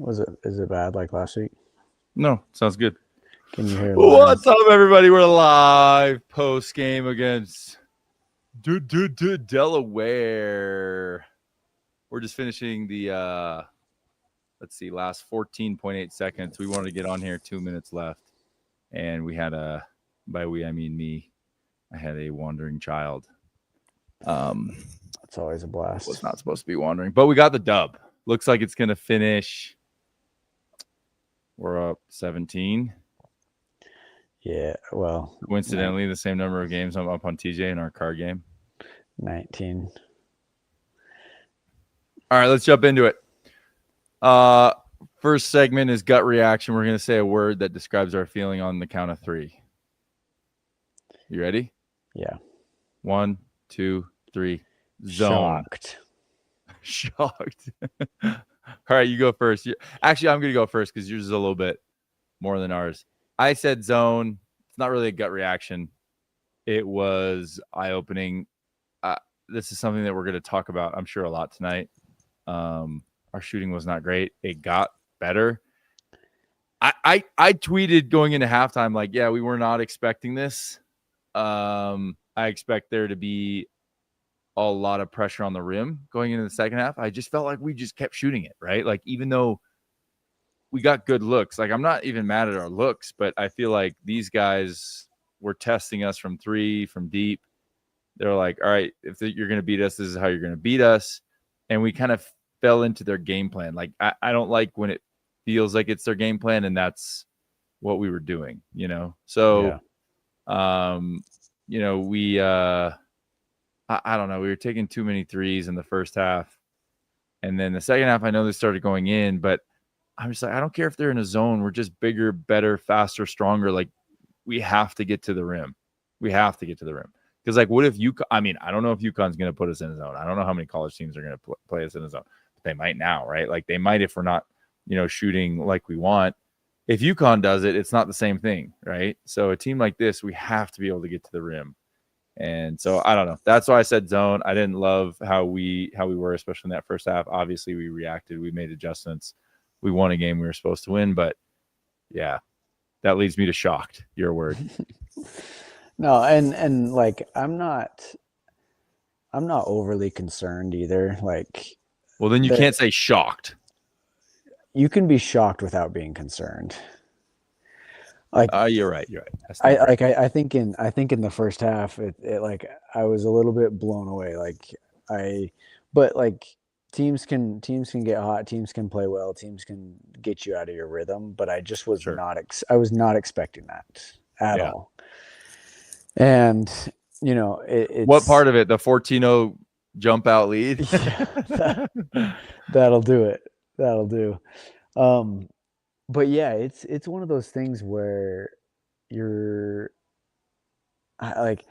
Is it bad like last week? No, sounds good. Can you hear? What's up, everybody? We're live post game against Delaware. We're just finishing the let's see, last 14.8 seconds. We wanted to get on here, 2 minutes left, and we had by we I mean me. I had a wandering child. It's always a blast. Was not supposed to be wandering, but we got the dub. Looks like it's gonna finish. We're up 17. Yeah, well, coincidentally, the same number of games I'm up on TJ in our card game. 19. All right, let's jump into it. First segment is gut reaction. We're going to say a word that describes our feeling on the count of 3. You ready? Yeah. 1, 2, 3. Zone. Shocked. All right, you go first. Actually, I'm going to go first because yours is a little bit more than ours. I said zone. It's not really a gut reaction. It was eye-opening. This is something that we're going to talk about, I'm sure, a lot tonight. Our shooting was not great. It got better. I tweeted going into halftime, like, yeah, we were not expecting this. I expect there to be a lot of pressure on the rim going into the second half. I just felt like we just kept shooting it, right? Like, even though we got good looks, like, I'm not even mad at our looks, but I feel like these guys were testing us from 3, from deep. They're like, all right, if you're going to beat us, this is how you're going to beat us. And we kind of fell into their game plan. Like, I don't like when it feels like it's their game plan, and that's what we were doing, you know? So, yeah. You know, we, I don't know, we were taking too many threes in the first half. And then the second half, I know they started going in, but I'm just like, I don't care if they're in a zone. We're just bigger, better, faster, stronger. Like, we have to get to the rim. We have to get to the rim. Because, like, what if I don't know if UConn's going to put us in a zone. I don't know how many college teams are going to play us in a zone. But they might now, right? Like, they might if we're not, you know, shooting like we want. If UConn does it, it's not the same thing, right? So a team like this, we have to be able to get to the rim. And so, I don't know. That's why I said zone. I didn't love how we were, especially in that first half. Obviously, we reacted. We made adjustments. We won a game we were supposed to win. But, yeah, that leads me to shocked. Your word. No, and like I'm not overly concerned either. Like, well, then you can't say shocked. You can be shocked without being concerned. Like, you're right. I think in the first half, it like I was a little bit blown away. But like teams can get hot, teams can play well, teams can get you out of your rhythm. But I just was I was not expecting that at all. And, you know, it's what part of it? The 14-0 jump out lead? Yeah, that'll do it. That'll do. But yeah, it's one of those things where you're like,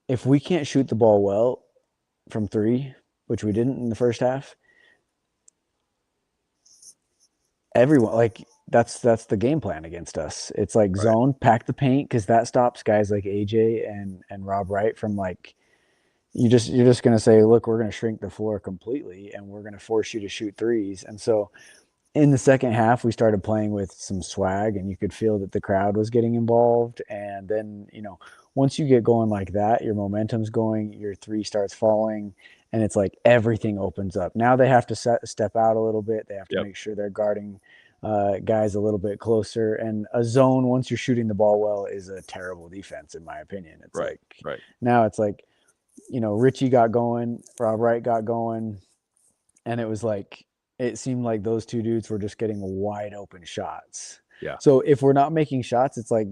if we can't shoot the ball well from 3, which we didn't in the first half, everyone, like, that's the game plan against us. It's like zone, pack the paint, because that stops guys like AJ and Rob Wright from, like, you're just gonna say, look, we're gonna shrink the floor completely and we're gonna force you to shoot threes. And so in the second half, we started playing with some swag, and you could feel that the crowd was getting involved. And then, you know, once you get going like that, your momentum's going, your 3 starts falling, and it's like everything opens up. Now they have to step out a little bit. They have to make sure they're guarding guys a little bit closer. And a zone, once you're shooting the ball well, is a terrible defense, in my opinion. It's now it's like, you know, Richie got going, Rob Wright got going, and it was like, it seemed like those 2 dudes were just getting wide open shots. Yeah. So if we're not making shots, it's like,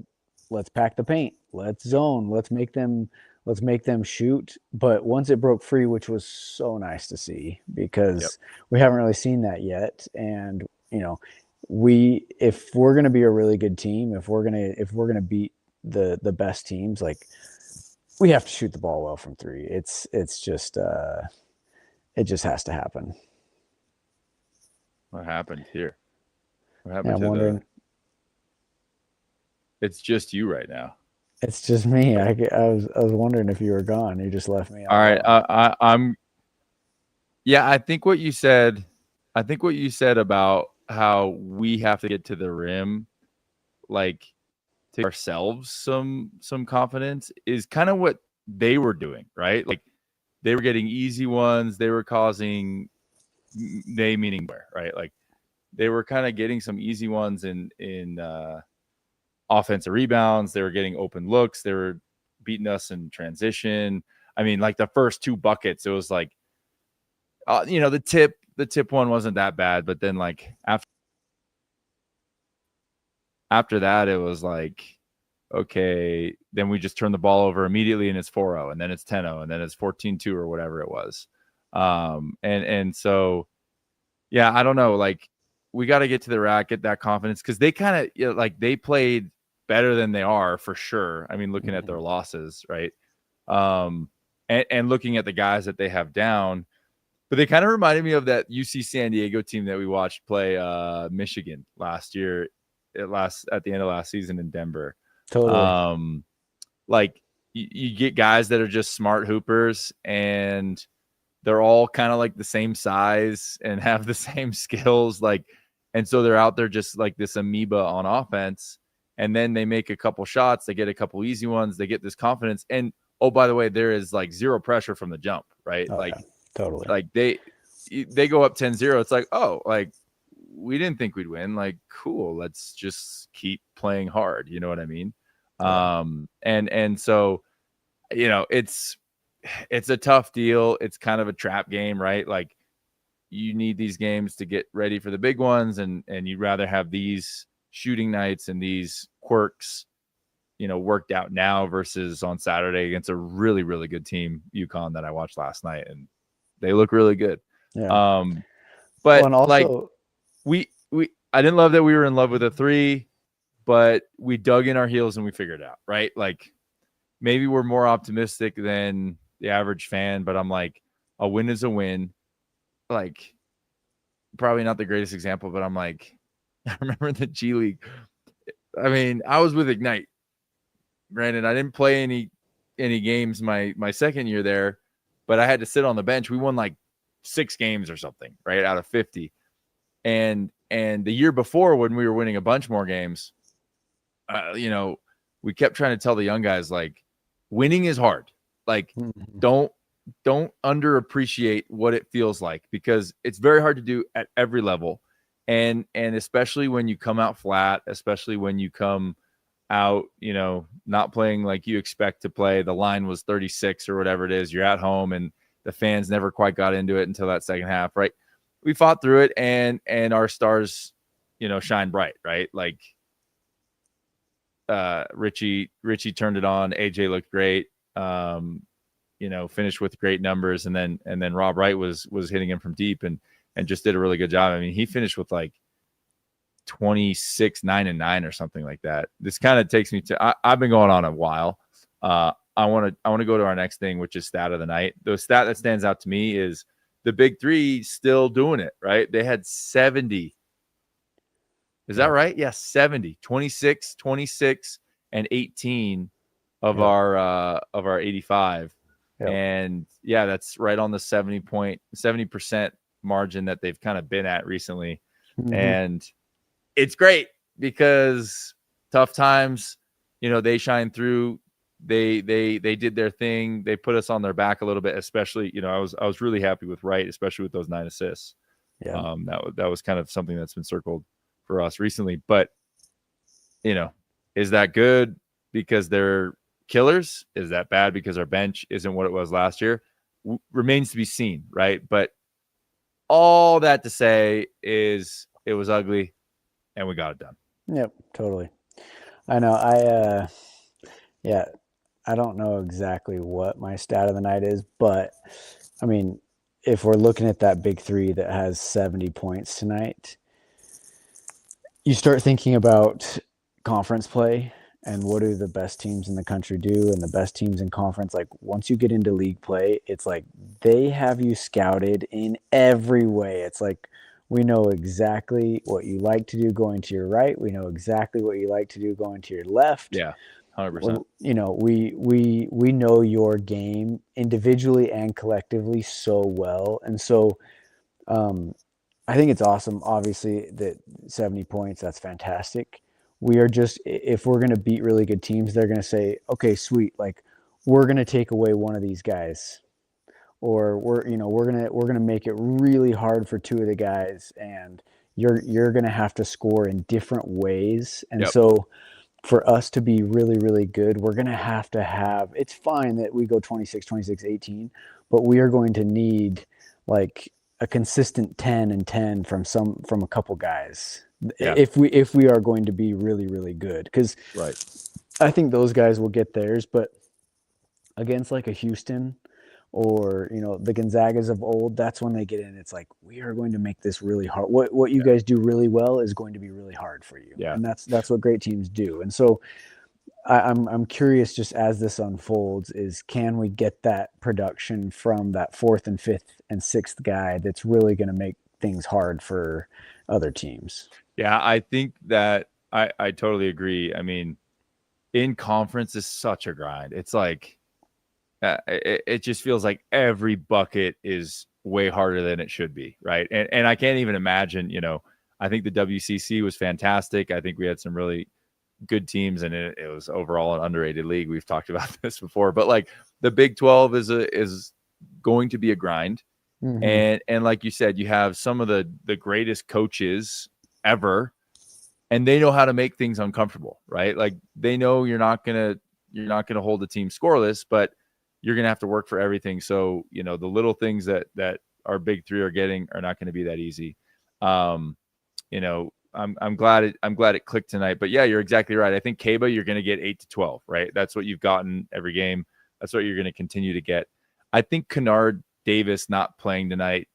let's pack the paint, let's zone, let's make them shoot. But once it broke free, which was so nice to see, because we haven't really seen that yet. And, you know, if we're going to be a really good team, if we're going to beat the best teams, like, we have to shoot the ball well from 3. It's just it just has to happen. What happened here? What happened I'm wondering. It's just you right now. It's just me. I was wondering if you were gone. You just left me. All right. I'm. Yeah, I think what you said about how we have to get to the rim, like to ourselves some confidence is kind of what they were doing, right? Like they were getting easy ones, they were causing, they meaning where, right? Like they were kind of getting some easy ones in offensive rebounds. They were getting open looks. They were beating us in transition. I mean, like the first 2 buckets, it was like, the tip one wasn't that bad, but then like after that, it was like, okay, then we just turn the ball over immediately and it's 4-0, and then it's 10-0, and then it's 14-2 or whatever it was. And so, yeah, I don't know. Like we got to get to the rack, get that confidence, because they kind of like they played better than they are for sure. I mean, looking at their losses, right? And looking at the guys that they have down, but they kind of reminded me of that UC San Diego team that we watched play Michigan last year, at the end of last season in Denver. Totally. Like you get guys that are just smart hoopers, and they're all kind of like the same size and have the same skills. Like, and so they're out there just like this amoeba on offense. And then they make a couple shots, they get a couple easy ones, they get this confidence. And oh, by the way, there is like zero pressure from the jump, right? Oh, like, yeah, totally. Like they go up 10-0. It's like, oh, like we didn't think we'd win. Like, cool, let's just keep playing hard. You know what I mean? Yeah. And so, it's a tough deal. It's kind of a trap game, right? Like you need these games to get ready for the big ones, and you'd rather have these shooting nights and these quirks, worked out now versus on Saturday against a really, really good team, UConn, that I watched last night, and they look really good. Yeah. But Well, and like also, I didn't love that we were in love with a 3, but we dug in our heels and we figured it out, right? Like maybe we're more optimistic than the average fan, but I'm like, a win is a win. Like probably not the greatest example, but I'm like, I remember the G League. I mean, I was with Ignite. Granted, I didn't play any games my second year there, but I had to sit on the bench. We won like 6 games or something, right, out of 50. And the year before, when we were winning a bunch more games, we kept trying to tell the young guys, like, winning is hard. Like, don't underappreciate what it feels like, because it's very hard to do at every level. And especially when you come out flat, especially when you come out, not playing like you expect to play. The line was 36 or whatever it is. You're at home and the fans never quite got into it until that second half, right? We fought through it, and our stars, shine bright, right? Like Richie turned it on. AJ looked great. Finished with great numbers, and then Rob Wright was hitting him from deep and just did a really good job. I mean, he finished with like 26, 9 and 9 or something like that. This kind of takes me to, I've been going on a while. I want to go to our next thing, which is stat of the night. The stat that stands out to me is the big 3 still doing it, right? They had 70. Is that right? Yeah, 70, 26, 26, and 18 of our 85. Yep. And yeah, that's right on the 70% margin that they've kind of been at recently. Mm-hmm. And it's great because tough times, they shine through. They did their thing. They put us on their back a little bit, especially, I was really happy with Wright, especially with those 9 assists. Yeah. That was kind of something that's been circled for us recently. But, is that good because they're killers? Is that bad because our bench isn't what it was last year? Remains to be seen, right? But all that to say is it was ugly and we got it done. Yep, totally. I know. I don't know exactly what my stat of the night is, but I mean, if we're looking at that big 3 that has 70 points tonight, you start thinking about conference play and what do the best teams in the country do, and the best teams in conference. Like once you get into league play, it's like they have you scouted in every way. It's like, we know exactly what you like to do going to your right. We know exactly what you like to do going to your left. Yeah, 100%. We know your game individually and collectively so well. And so I think it's awesome. Obviously, that 70 points, that's fantastic. We are just, if we're going to beat really good teams, they're going to say, okay, sweet. Like, we're going to take away one of these guys, or we're gonna make it really hard for two of the guys, and you're gonna have to score in different ways. And Yep. so for us to be really, really good, we're going to have, it's fine that we go 26, 26, 18, but we are going to need like a consistent 10 and 10 from a couple guys. Yeah. If we are going to be really, really good. Because Right. I think those guys will get theirs, but against like a Houston or the Gonzagas of old, that's when they get in. It's like, we are going to make this really hard. What you guys do really well is going to be really hard for you, Yeah. and that's what great teams do. And so I'm curious, just as this unfolds, is can we get that production from that fourth and fifth and sixth guy that's really going to make things hard for other teams? Yeah, I think that I totally agree. I mean, in conference is such a grind. It's like it just feels like every bucket is way harder than it should be, right? And I can't even imagine. I think the WCC was fantastic. I think we had some really good teams, and it was overall an underrated league. We've talked about this before, but like the Big 12 is going to be a grind. Mm-hmm. And like you said, you have some of the greatest coaches ever, and they know how to make things uncomfortable, right? Like they know you're not gonna hold the team scoreless, but you're gonna have to work for everything. So the little things that our big three are getting are not going to be that easy. I'm glad it clicked tonight. But yeah, you're exactly right. I think Kaba, you're going to get 8 to 12, right? That's what you've gotten every game. That's what you're going to continue to get. I think Kennard Davis not playing tonight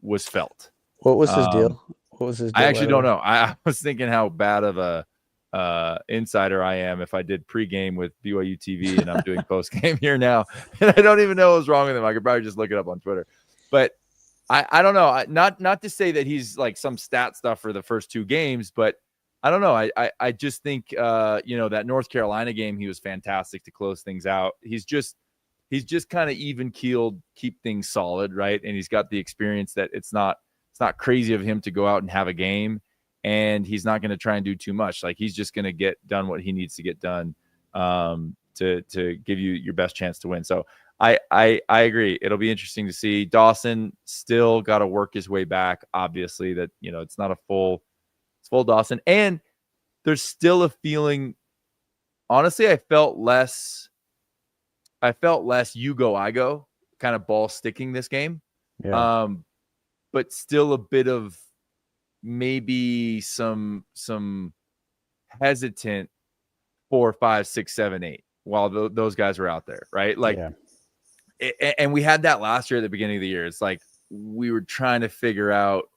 was felt. What was his deal? What was his deal? I actually don't know. I was thinking how bad of a insider I am if I did pregame with BYU TV and I'm doing postgame here now, and I don't even know what was wrong with him. I could probably just look it up on Twitter, but I don't know. Not to say that he's like some stat stuff for the first two games, but I don't know. I just think that North Carolina game, he was fantastic to close things out. He's just kind of even keeled, keep things solid, right? And he's got the experience that it's not crazy of him to go out and have a game, and he's not going to try and do too much. Like he's just going to get done what he needs to get done to give you your best chance to win. So I agree. It'll be interesting to see. Dawson still got to work his way back. Obviously, that it's not it's full Dawson, and there's still a feeling. Honestly, I felt less you go, I go kind of ball sticking this game. Yeah. But still a bit of maybe some hesitant 4, 5, 6, 7, 8 while those guys were out there, right? Like, Yeah. And we had that last year at the beginning of the year. It's like we were trying to figure out,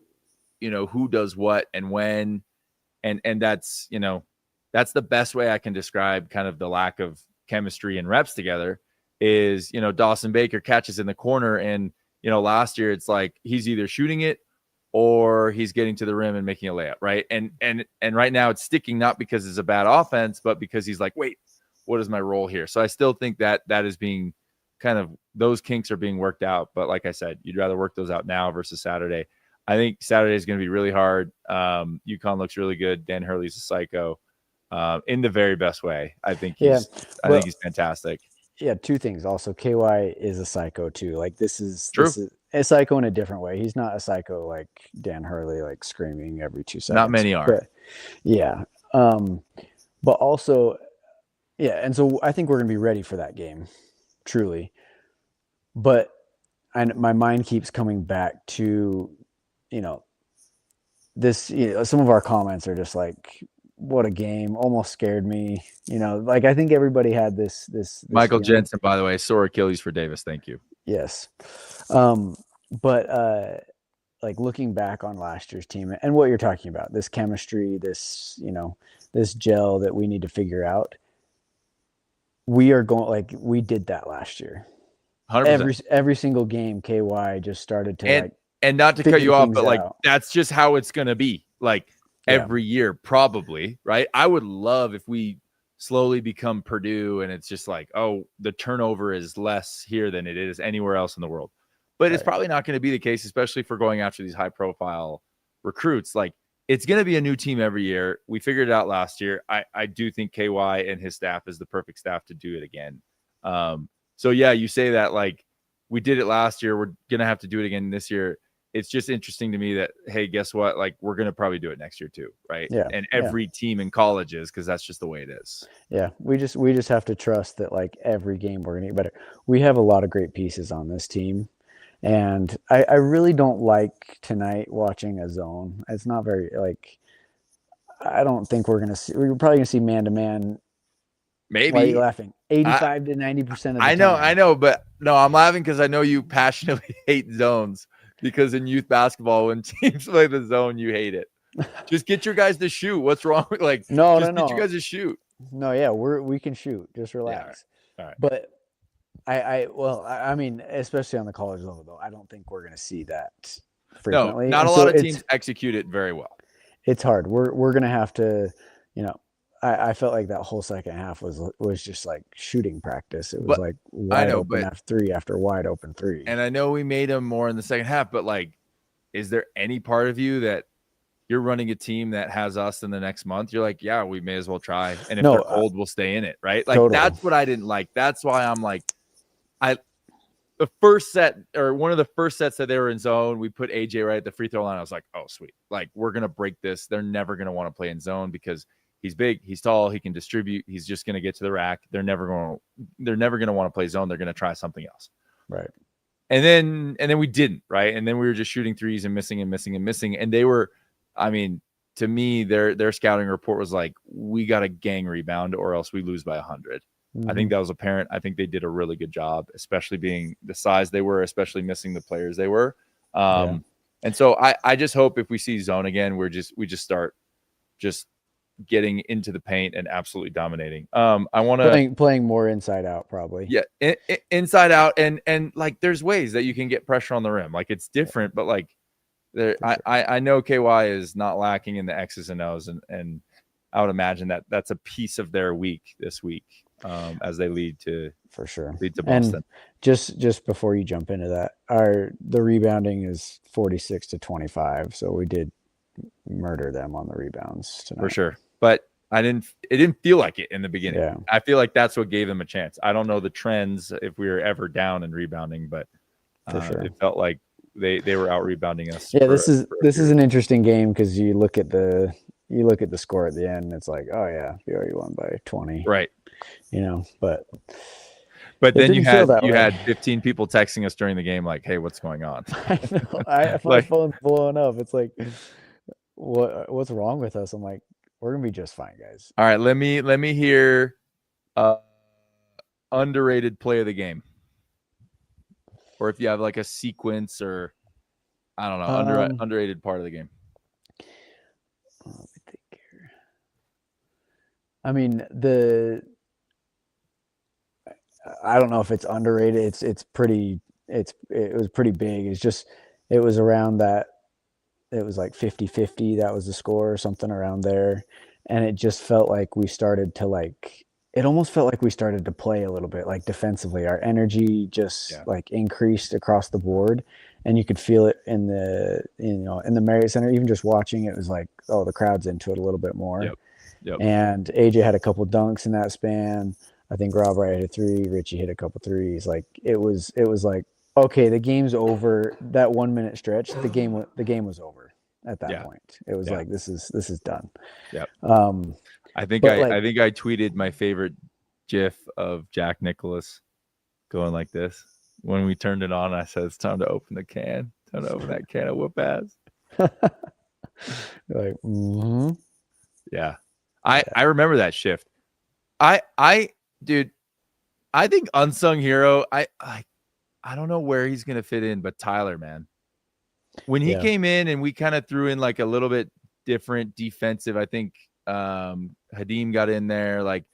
who does what and when, and that's that's the best way I can describe kind of the lack of chemistry and reps together. Is Dawson Baker catches in the corner, and last year it's like he's either shooting it or he's getting to the rim and making a layup, right? And right now it's sticking, not because it's a bad offense, but because he's like, wait, what is my role here? So I still think that is being kind of, those kinks are being worked out. But like I said, you'd rather work those out now versus Saturday. I think Saturday is going to be really hard. UConn looks really good. Dan Hurley's a psycho in the very best way. I think he's fantastic. Yeah, two things. Also, KY is a psycho too. Like this is True. This is a psycho in a different way. He's not a psycho like Dan Hurley, like screaming every 2 seconds. Not many are. But, yeah. But also, yeah, and so I think we're gonna be ready for that game, truly. But my mind keeps coming back to, this. Some of our comments are just like, what a game, almost scared me. Like I think everybody had this Michael feeling. Jensen, by the way, sore Achilles for Davis. Thank you. Yes. But like looking back on last year's team and what you're talking about, this chemistry, this gel that we need to figure out. We are going, like we did that last year. 100%. Every single game, KY just started to and not to cut you off, but like out. That's just how it's gonna be. Like every year, probably, right? I would love if we slowly become Purdue and it's just like, oh, the turnover is less here than it is anywhere else in the world. but it's probably not going to be the case, especially for going after these high profile recruits. Like, it's going to be a new team every year. We figured it out last year. I do think KY and his staff is the perfect staff to do it again. So yeah, you say that like we did it last year. We're going to have to do it again this year. It's just interesting to me that, hey, guess what? Like, we're going to probably do it next year too. Right. Yeah. And every team in college is, because that's just the way it is. Yeah. We just have to trust that like every game we're going to get better. We have a lot of great pieces on this team. And I really don't like tonight watching a zone. It's not very like, I don't think we're probably going to see man-to-man. Maybe. Why are you laughing? 85 to 90% of the time. I know, but no, I'm laughing because I know you passionately hate zones, because in youth basketball, when teams play the zone, you hate it. Just get your guys to shoot. What's wrong with No. Get you guys to shoot. No, yeah, we can shoot. Just relax. Yeah, all right. But I mean, especially on the college level, though, I don't think we're going to see that frequently. No, not a lot of teams execute it very well. It's hard. We're going to have to, I felt like that whole second half was just like shooting practice. It was like wide open after wide open three. And I know we made them more in the second half, but like, is there any part of you that you're running a team that has us in the next month? You're like, yeah, we may as well try. And if they're old, we'll stay in it. Right. Like, totally. That's what I didn't like. That's why I'm like, the first set, or one of the first sets that they were in zone, we put AJ right at the free throw line. I was like, oh, sweet. Like, we're going to break this. They're never going to want to play in zone because he's big, he's tall, he can distribute. He's just going to get to the rack. They're never going to want to play zone. They're going to try something else. Right. And then we didn't, right? And then we were just shooting threes and missing. And they were, I mean, to me, their scouting report was like, we got a gang rebound or else we lose by 100. Mm-hmm. I think that was apparent. I think they did a really good job, especially being the size they were, especially missing the players they were. And so I just hope if we see zone again, we just start just getting into the paint and absolutely dominating. I want to playing more inside out, probably. Yeah, inside out, and like there's ways that you can get pressure on the rim. Like, it's different, but like there, I know KY is not lacking in the X's and O's, and I would imagine that that's a piece of their week this week. As they lead to Boston. And just before you jump into that, the rebounding is 46 to 25, so we did murder them on the rebounds tonight. For sure. But it didn't feel like it in the beginning. Yeah. I feel like that's what gave them a chance. I don't know the trends if we were ever down in rebounding, but it felt like they were out rebounding us. Yeah, this is an interesting game because you look at the score at the end and it's like, oh yeah, BYU won by 20. Right. But then you had 15 people texting us during the game like, hey, what's going on? I know. My phone's blowing up. It's like, what's wrong with us? I'm like, we're gonna be just fine, guys. All right, let me hear underrated play of the game, or if you have like a sequence or I don't know, underrated part of the game. Let me think here. I mean, I don't know if it's underrated. It was pretty big. It was around that. It was like 50-50. That was the score or something around there. And it just felt like we started to it almost felt like we started to play a little bit like defensively. Our energy just like increased across the board, and you could feel it in the Marriott Center. Even just watching it was like, oh, the crowd's into it a little bit more. Yep. And AJ had a couple dunks in that span. I think Rob Wright hit a three. Richie hit a couple threes. Like it was like, okay, the game's over. That 1 minute stretch, the game was over at that point. It was like, this is done. Yep. I think I tweeted my favorite GIF of Jack Nicklaus going like this when we turned it on. I said, it's time to open the can. Time to open that can of whoop ass. Like, mm-hmm. Yeah. I remember that shift. Dude, I think unsung hero. I don't know where he's gonna fit in, but Tyler, man, when he came in and we kind of threw in like a little bit different defensive, I think Hadim got in there. Like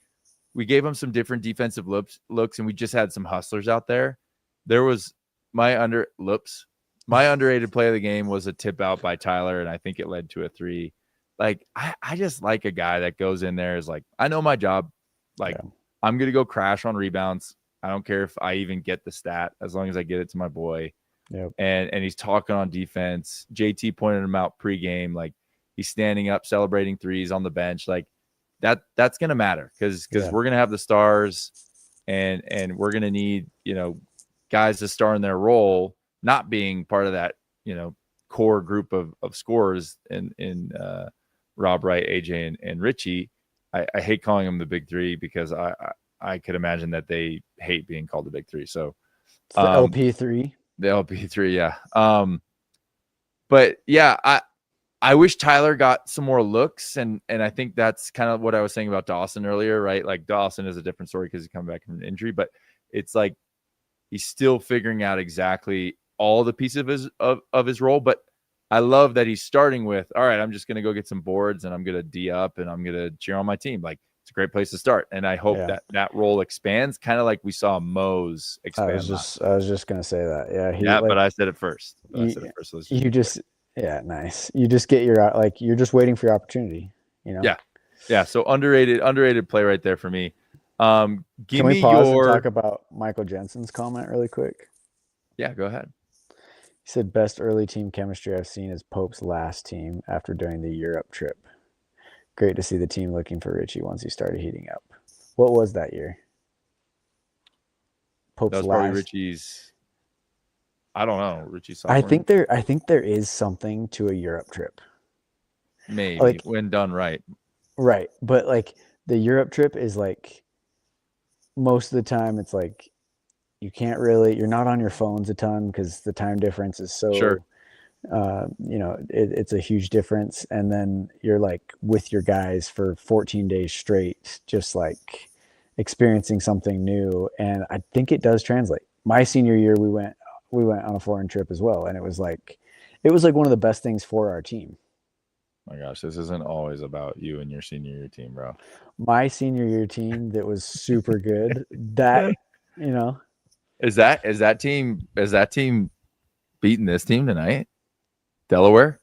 we gave him some different defensive looks, and we just had some hustlers out there. There was my underrated play of the game was a tip out by Tyler, and I think it led to a three. Like I just like a guy that goes in there is like, I know my job. Like I'm gonna go crash on rebounds. I don't care if I even get the stat as long as I get it to my boy. Yep. and he's talking on defense. JT pointed him out pregame, like he's standing up, celebrating threes on the bench. Like that's gonna matter because we're gonna have the stars, and we're gonna need guys to star in their role, not being part of that core group of scorers in Rob Wright, AJ, and Richie. I hate calling them the big three because I could imagine that they hate being called the big three. So it's the LP3. The LP3, yeah. But yeah, I wish Tyler got some more looks, and I think that's kind of what I was saying about Dawson earlier, right? Like Dawson is a different story because he's coming back from an injury, but it's like he's still figuring out exactly all the pieces of his role. But I love that he's starting with, all right, I'm just gonna go get some boards and I'm gonna D up and I'm gonna cheer on my team. Like it's a great place to start, and I hope that role expands, kind of like we saw Mose expand. I was just gonna say that. Yeah, but I said it first. So nice. You just get you're just waiting for your opportunity. Yeah. So underrated play right there for me. Can we pause and talk about Michael Jensen's comment really quick? Yeah, go ahead. He said, best early team chemistry I've seen is Pope's last team after doing the Europe trip. Great to see the team looking for Richie once he started heating up. What was that year? Pope's that was probably Richie's. I don't know. Richie's sophomore. I think there is something to a Europe trip. Maybe when done right. Right. But like the Europe trip is like most of the time it's like you're not on your phones a ton because the time difference is so sure. It's a huge difference. And then you're like with your guys for 14 days straight, just like experiencing something new. And I think it does translate. My senior year, we went on a foreign trip as well. And it was like one of the best things for our team. My gosh, this isn't always about you and your senior year team, bro. My senior year team that was super good. That, Is that team beating this team tonight? Delaware?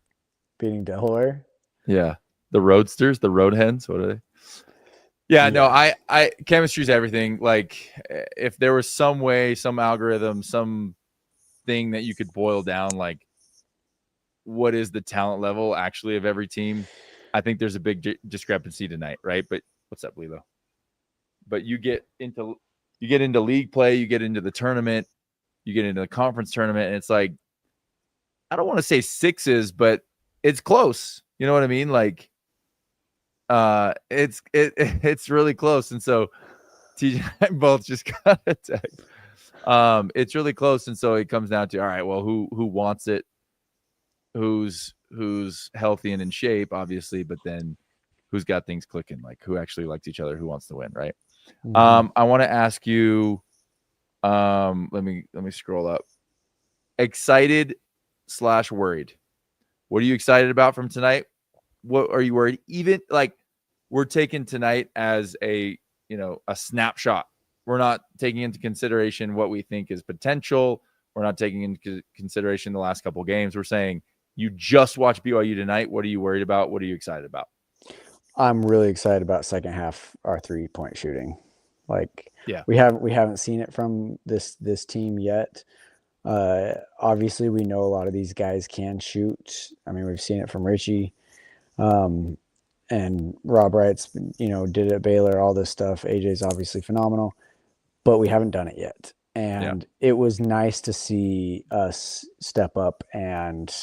Beating Delaware? Yeah. The Roadsters, the Road Hens, what are they? Yeah, no, I chemistry's everything. Like if there was some way, some algorithm, some thing that you could boil down, like what is the talent level actually of every team? I think there's a big discrepancy tonight, right? But what's up, Lilo? But you get into league play, you get into the tournament, you get into the conference tournament, and it's like, I don't want to say sixes, but it's close. You know what I mean? Like, it's really close. And so TJ and I both just got attacked. It's really close. And so it comes down to, all right, well, who wants it? Who's healthy and in shape, obviously, but then who's got things clicking, like who actually likes each other, who wants to win, right? Mm-hmm. I want to ask you, let me scroll up. Excited / worried. What are you excited about from tonight? What are you worried? Even like we're taking tonight as a snapshot. We're not taking into consideration what we think is potential. We're not taking into consideration the last couple of games. We're saying you just watched BYU tonight. What are you worried about? What are you excited about? I'm really excited about second half our 3-point shooting. Like, yeah, we haven't seen it from this team yet. Obviously, we know a lot of these guys can shoot. I mean, we've seen it from Richie, and Rob Wright's did it at Baylor. All this stuff. AJ's obviously phenomenal, but we haven't done it yet. And it was nice to see us step up and,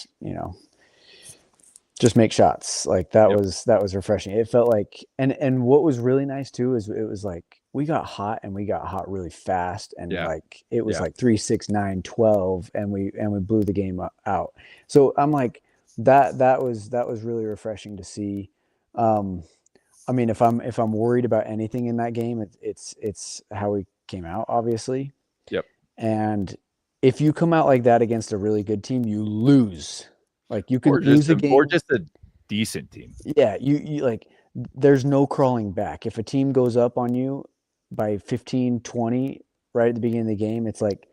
just make shots. Like that was refreshing. It felt like, and what was really nice too, is it was like, we got hot and we got hot really fast. And like, it was like 3, 6, 9, 12. And we blew the game out. So I'm like, that was really refreshing to see. I mean, if I'm worried about anything in that game, it's how we came out, obviously. Yep. And if you come out like that against a really good team, you lose. Like you can lose a game, or just a decent team. Yeah, you like. There's no crawling back. If a team goes up on you by 15, 20 right at the beginning of the game, it's like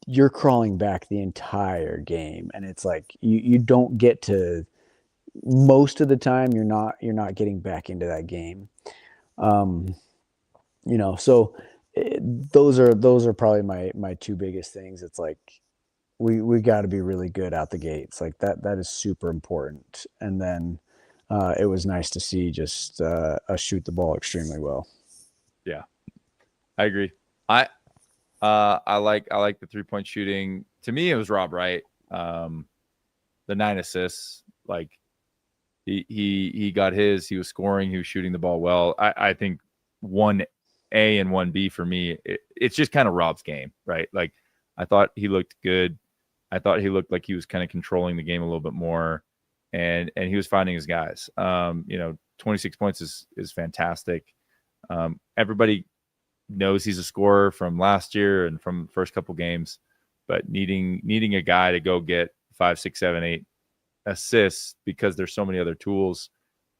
you're crawling back the entire game, and it's like you don't get to. Most of the time, you're not getting back into that game. So those are probably my two biggest things. It's like we got to be really good out the gates. Like that is super important. And then it was nice to see just us shoot the ball extremely well. Yeah, I agree. I like the 3-point shooting. To me, it was Rob Wright. The 9 assists, like he got his. He was scoring. He was shooting the ball well. I think 1A and 1B for me, it's just kind of Rob's game, right? Like I thought he looked good. I thought he looked like he was kind of controlling the game a little bit more, and he was finding his guys. 26 points is fantastic. Everybody knows he's a scorer from last year and from the first couple games, but needing a guy to go get 5, 6, 7, 8 assists because there's so many other tools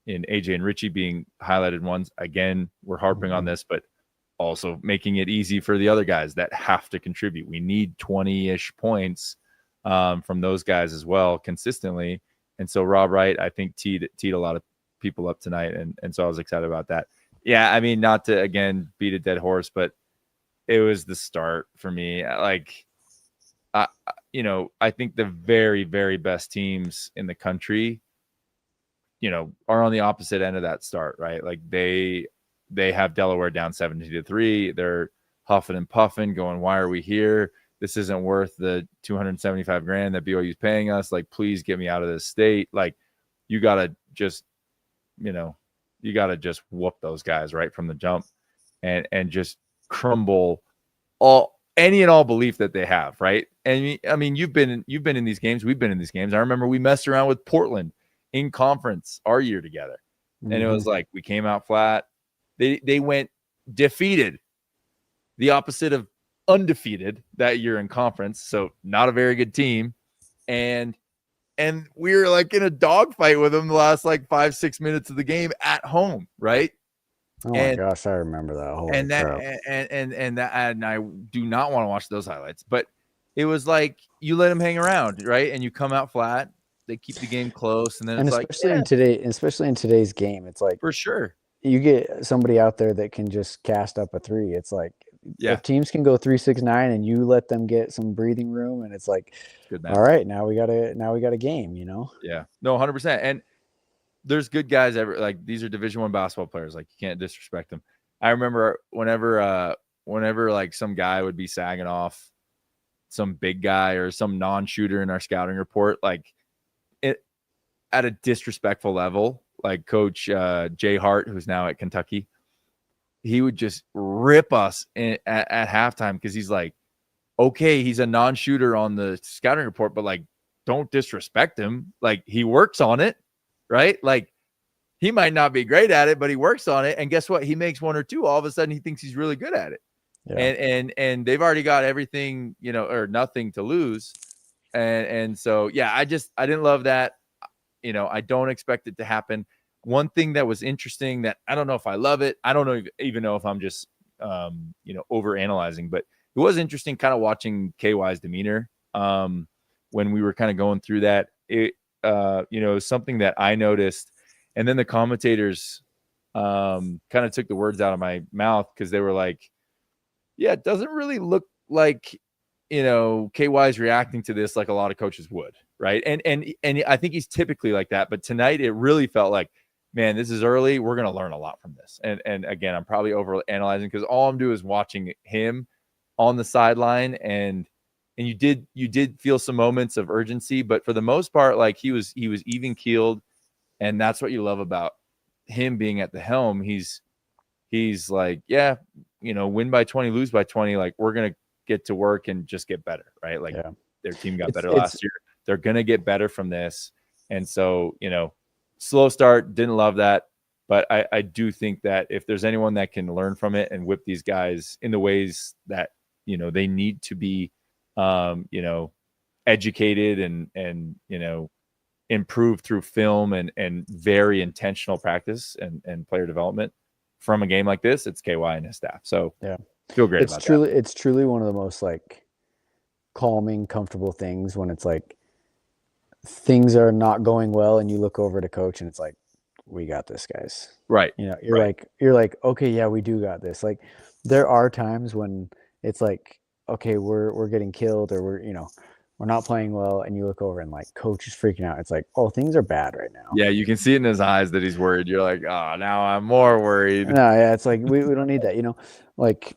in AJ and Richie being highlighted ones. Again, we're harping on this, but also making it easy for the other guys that have to contribute. We need 20-ish points from those guys as well consistently. And so Rob Wright, I think, teed a lot of people up tonight. And so I was excited about that. Yeah, I mean, not to, again, beat a dead horse, but it was the start for me. Like, I think the very, very best teams in the country, are on the opposite end of that start, right? Like they have Delaware down 17-3. They're huffing and puffing, going, why are we here? This isn't worth the $275,000 that BYU is paying us. Like, please get me out of this state. Like, you gotta just whoop those guys right from the jump and just crumble any and all belief that they have, right? And I mean, you've been in these games. We've been in these games. I remember we messed around with Portland in conference our year together. And it was like we came out flat. They went defeated, the opposite of undefeated that year in conference. So not a very good team. And we were like in a dogfight with them the last like 5-6 minutes of the game at home, right? Oh my gosh, I remember that. Holy crap. And I do not want to watch those highlights, but it was like you let them hang around, right? And you come out flat. They keep the game close, and then it's especially like, especially in today's game, it's like for sure, you get somebody out there that can just cast up a three. It's like if teams can go 3-6-9 and you let them get some breathing room, and it's like, good man. All right, now we got a game, Yeah, no, 100%. And there's good guys like these are Division I basketball players. Like, you can't disrespect them. I remember whenever like some guy would be sagging off some big guy or some non-shooter in our scouting report, like it at a disrespectful level, like Coach Jay Hart, who's now at Kentucky, he would just rip us at halftime because he's like, okay, he's a non-shooter on the scouting report, but like, don't disrespect him. Like, he works on it, right? Like, he might not be great at it, but he works on it. And guess what? He makes 1 or 2. All of a sudden, he thinks he's really good at it. Yeah. And they've already got everything, or nothing to lose. And so, yeah, I didn't love that. I don't expect it to happen. One thing that was interesting that I don't know if I love it. I don't even know if I'm just, over analyzing, but it was interesting kind of watching KY's demeanor when we were kind of going through that. It, something that I noticed. And then the commentators kind of took the words out of my mouth because they were like, yeah, it doesn't really look like, KY's reacting to this like a lot of coaches would, right? And I think he's typically like that. But tonight it really felt like, man, this is early. We're going to learn a lot from this. And again, I'm probably over analyzing because all I'm doing is watching him on the sideline. And you did feel some moments of urgency, but for the most part, like he was even keeled. And that's what you love about him being at the helm. He's like, yeah, win by 20, lose by 20. Like, we're going to get to work and just get better, right? Like, their team got better last year. They're going to get better from this. And so, slow start, didn't love that. But I do think that if there's anyone that can learn from it and whip these guys in the ways that, they need to be, educated and improve through film and very intentional practice and player development from a game like this, it's KY and his staff. So yeah, feel great about that. It's truly one of the most like calming, comfortable things when it's like things are not going well and you look over to coach and it's like, we got this, guys. Right. You're like, okay, yeah, we do got this. Like, there are times when it's like, okay, we're getting killed or we're, we're not playing well, and you look over and like coach is freaking out. It's like, oh, things are bad right now. Yeah, you can see it in his eyes that he's worried. You're like, oh, now I'm more worried. No, yeah, it's like we don't need that, like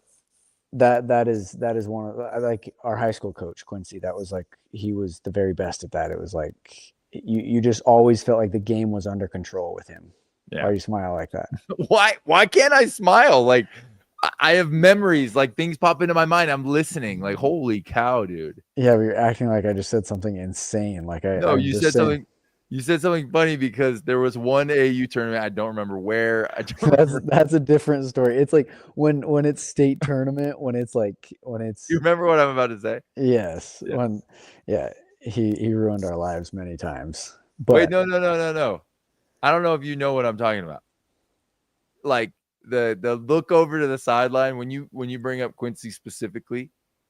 that is one of like our high school coach Quincy. That was like he was the very best at that. It was like you just always felt like the game was under control with him. Yeah. Why do you smile like that? Why can't I smile? Like I have memories, like things pop into my mind. I'm listening. Like, holy cow, dude. Yeah, but you're acting like I just said something insane. Like No, I'm you just said saying. something. You said something funny because there was one AU tournament. I don't remember where. I don't remember. That's a different story. It's like when it's state tournament, when it's You remember what I'm about to say? yes, Yeah. when yeah, he ruined our lives many times. Wait, But no. I don't know if you know what I'm talking about. Like the look over to the sideline when you bring up Quincy specifically,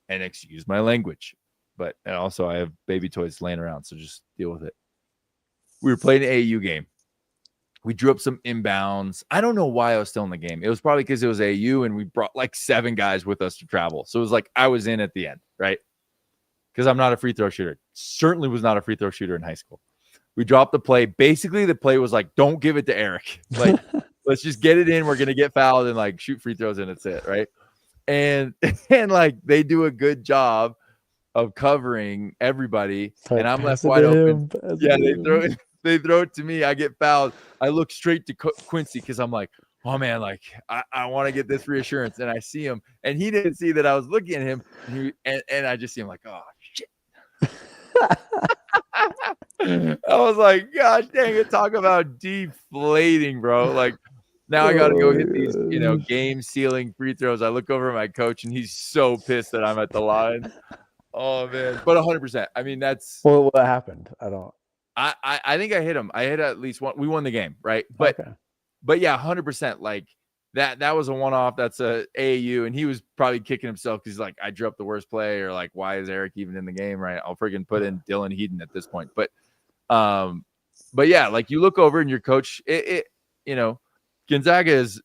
and excuse my language, and also I have baby toys laying around, so just deal with it. We were playing an AU game. We drew up some inbounds. I don't know why I was still in the game. It was probably because it was AU and we brought like 7 guys with us to travel. So it was like I was in at the end, right? Because I'm not a free throw shooter. Certainly was not a free throw shooter in high school. We dropped the play. Basically, the play was like, don't give it to Eric. Like, let's just get it in. We're going to get fouled and like shoot free throws and it's it, right? And like they do a good job of covering everybody. And I'm left wide open. Yeah, they throw it to me. I get fouled. I look straight to Quincy because I'm like, oh man, like I want to get this reassurance. And I see him, and he didn't see that I was looking at him. And I just see him like, oh shit. I was like, gosh dang it, talk about deflating, bro. Like now I gotta go hit these, game sealing free throws. I look over at my coach and he's so pissed that I'm at the line. Oh man, but 100%. I mean, that's what happened. I think I hit him. I hit at least one. We won the game, right? But yeah, 100%. Like that was a one-off. That's a AAU, and he was probably kicking himself because he's like, I drew up the worst play, or like, why is Eric even in the game, right? I'll freaking put in Dylan Heaton at this point. But yeah, like you look over and your coach, Gonzaga is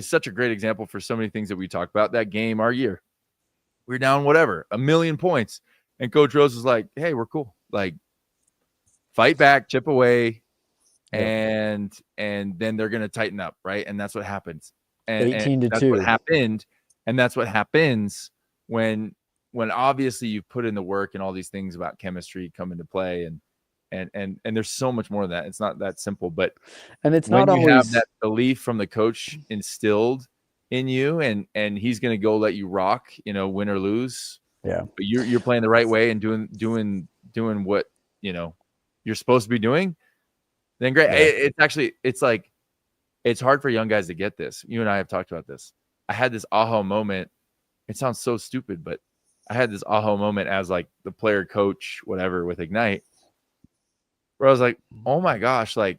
such a great example for so many things that we talk about. That game, our year, we're down whatever, 1,000,000 points, and Coach Rose is like, hey, we're cool, like fight back, chip away. And then they're going to tighten up, right? And that's what happens. And 18-2. That's what happened. And that's what happens when obviously you put in the work and all these things about chemistry come into play. And there's so much more than that. It's not that simple. But it's when not you always have that belief from the coach instilled in you, and he's going to go let you rock, win or lose. Yeah. But you're playing the right way and doing what you're supposed to be doing. Then great. Yeah. It's hard for young guys to get this. You and I have talked about this. I had this aha moment. It sounds so stupid, but I had this aha moment as like the player coach, whatever, with Ignite, where I was like, oh my gosh, like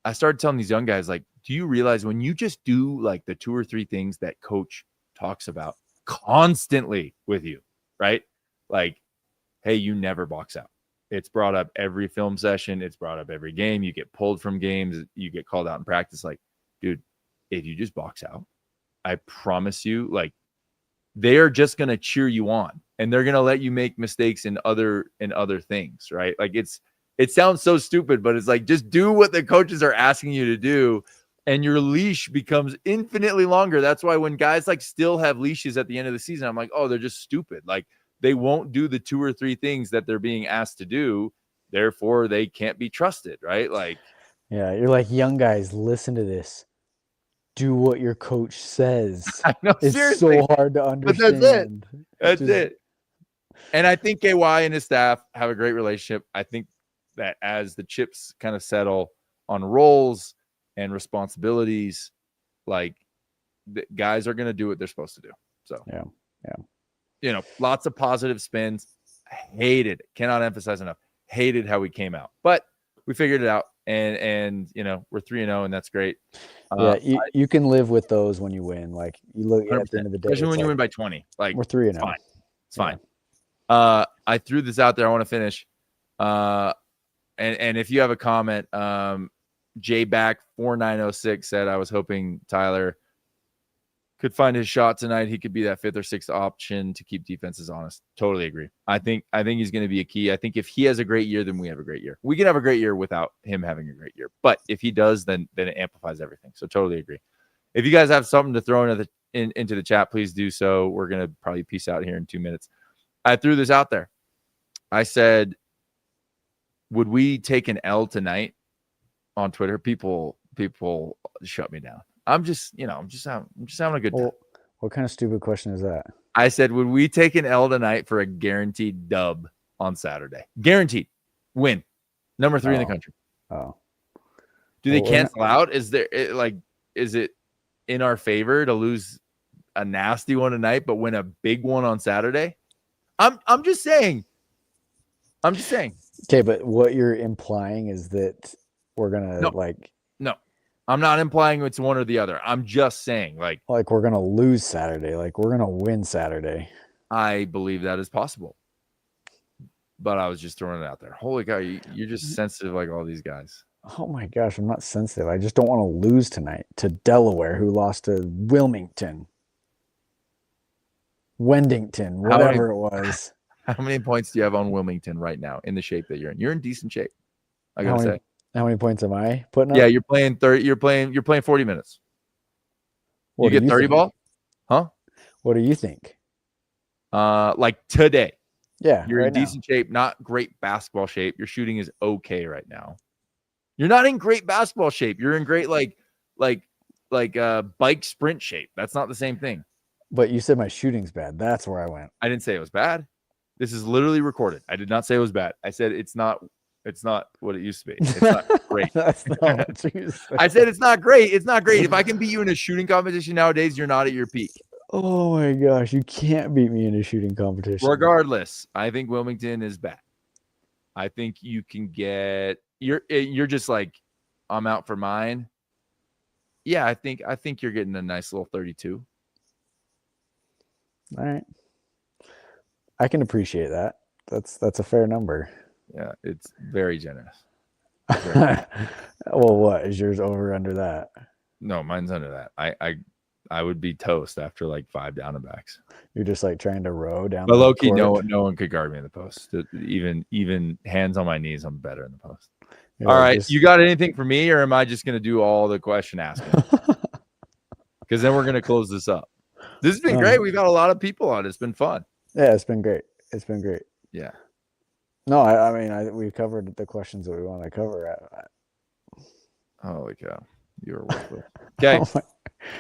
I started telling these young guys, like, do you realize when you just do like the 2 or 3 things that coach talks about constantly with you, right? Like, hey, you never box out. It's brought up every film session. It's brought up every game. You get pulled from games. You get called out in practice. Like, dude, if you just box out, I promise you, like, they are just going to cheer you on and they're going to let you make mistakes in other things, right? Like it sounds so stupid, but it's like, just do what the coaches are asking you to do and your leash becomes infinitely longer. That's why when guys like still have leashes at the end of the season, I'm like, oh, they're just stupid. Like, they won't do the 2 or 3 things that they're being asked to do. Therefore, they can't be trusted, right? Like, yeah, you're like, young guys, listen to this. Do what your coach says. I know, it's seriously, so hard to understand. But that's it. That's it. And I think KY and his staff have a great relationship. I think that as the chips kind of settle on roles and responsibilities, like the guys are going to do what they're supposed to do. So, yeah. Lots of positive spins. Hated, cannot emphasize enough, hated how we came out, but we figured it out, and we're 3-0, and that's great. Yeah, you can live with those when you win. Like, you look at the end of the day, especially when you win by 20. Like, we're 3-0. It's fine. I threw this out there. I want to finish. And if you have a comment, JBack4906 said, I was hoping Tyler could find his shot tonight. He could be that 5th or 6th option to keep defenses honest. Totally agree. I think he's going to be a key. I think if he has a great year, then we have a great year. We can have a great year without him having a great year. But if he does, then it amplifies everything. So totally agree. If you guys have something to throw into the chat, please do so. We're going to probably peace out here in 2 minutes. I threw this out there. I said, would we take an L tonight on Twitter? People shut me down. I'm just having a good time. What kind of stupid question is that? I said, would we take an L tonight for a guaranteed dub on Saturday? Guaranteed win. Number 3 in the country. Oh. Do they cancel out? Is it in our favor to lose a nasty one tonight, but win a big one on Saturday? I'm just saying. Okay, but what you're implying is that we're gonna No, I'm not implying it's one or the other. I'm just saying, like we're gonna lose Saturday, like we're gonna win Saturday. I believe that is possible, but I was just throwing it out there. Holy cow, you're just sensitive like all these guys. Oh my gosh, I'm not sensitive. I just don't want to lose tonight to Delaware, who lost to Wendington, whatever it was. How many points do you have on Wilmington right now in the shape that you're in? You're in decent shape. I gotta say. How many points am I putting up? Yeah, you're playing 30. You're playing 40 minutes. You get 30 ball? Huh? What do you think? Like today. Yeah. You're in decent shape, not great basketball shape. Your shooting is okay right now. You're not in great basketball shape. You're in great bike sprint shape. That's not the same thing. But you said my shooting's bad. That's where I went. I didn't say it was bad. This is literally recorded. I did not say it was bad. I said it's not what it used to be. It's not great. That's not what you said. I said it's not great. It's not great. If I can beat you in a shooting competition nowadays, you're not at your peak. Oh my gosh, you can't beat me in a shooting competition. Regardless, I think Wilmington is bad. I think you can get you're just like, I'm out for mine. Yeah, I think you're getting a nice little 32. All right. I can appreciate that. That's a fair number. Yeah, it's very generous. Well, what is yours over under that? No, mine's under that. I would be toast after like 5 down and backs. You're just like trying to row down. But low key, no one could guard me in the post. Even hands on my knees, I'm better in the post. All right, you got anything for me, or am I just gonna do all the question asking? Because then we're gonna close this up. This has been great. We've got a lot of people on. It's been fun. Yeah, it's been great. Yeah. No, I mean, we covered the questions that we want to cover. Holy cow. You're worthless. Okay.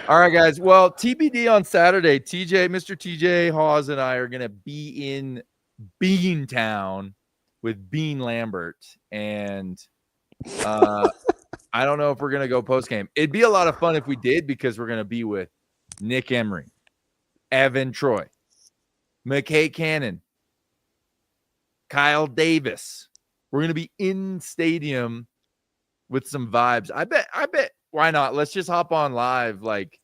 All right, guys. Well, TBD on Saturday. Mr. TJ Haws and I are going to be in Beantown with Bean Lambert. And I don't know if we're going to go post-game. It'd be a lot of fun if we did, because we're going to be with Nick Emery, Evan Troy, McKay Cannon, Kyle Davis. We're going to be in stadium with some vibes. I bet. Why not? Let's just hop on live like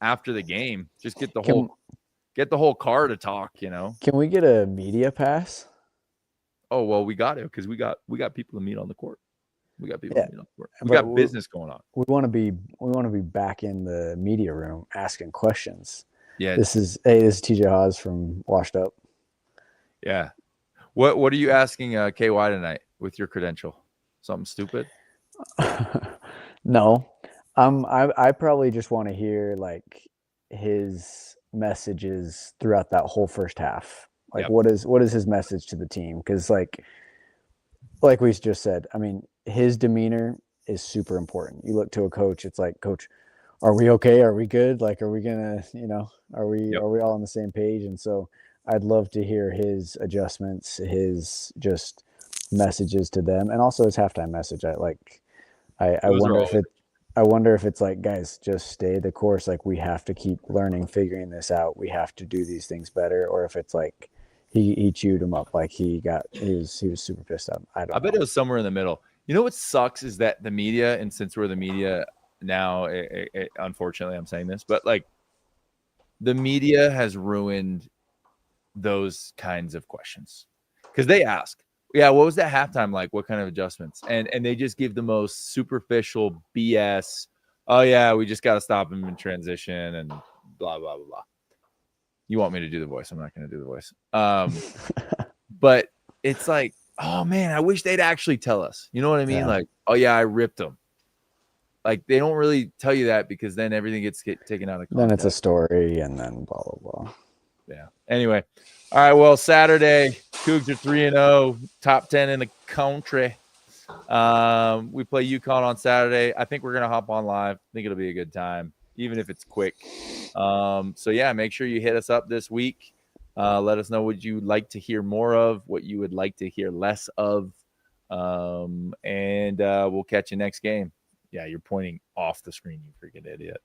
after the game. Just get the whole car to talk, you know. Can we get a media pass? Oh, well, we got it, because we got people to meet on the court. We got people to meet on the court. We got business going on. We want to be back in the media room asking questions. Yeah. This is TJ Haws from Washed Up. Yeah. What are you asking KY tonight with your credential? Something stupid? No. I probably just want to hear like his messages throughout that whole first half. Like, yep. What is his message to the team? Because like we just said, I mean, his demeanor is super important. You look to a coach, it's like, Coach, are we okay? Are we good? Like, are we gonna, are we all on the same page? And so I'd love to hear his adjustments, his just messages to them, and also his halftime message. I wonder if it's like, guys, just stay the course. Like, we have to keep learning, figuring this out. We have to do these things better. Or if it's like he chewed him up, like he was super pissed off. I bet it was somewhere in the middle. You know what sucks is that the media, and since we're the media now, unfortunately I'm saying this, but like the media has ruined those kinds of questions, because they ask, yeah, what was that halftime like? What kind of adjustments? And they just give the most superficial BS. Oh yeah, we just got to stop him in transition, and blah, blah, blah, blah. You want me to do the voice. I'm not going to do the voice. But it's like, oh, man, I wish they'd actually tell us. You know what I mean? Yeah. Like, oh, yeah, I ripped them. Like, they don't really tell you that because then everything gets taken out of context. Then it's a story and then blah, blah, blah. Yeah. Anyway. All right. Well, Saturday, Cougs are 3-0, top 10 in the country. We play UConn on Saturday. I think we're going to hop on live. I think it'll be a good time, even if it's quick. So, yeah, make sure you hit us up this week. Let us know what you'd like to hear more of, what you would like to hear less of. And we'll catch you next game. Yeah, you're pointing off the screen, you freaking idiot.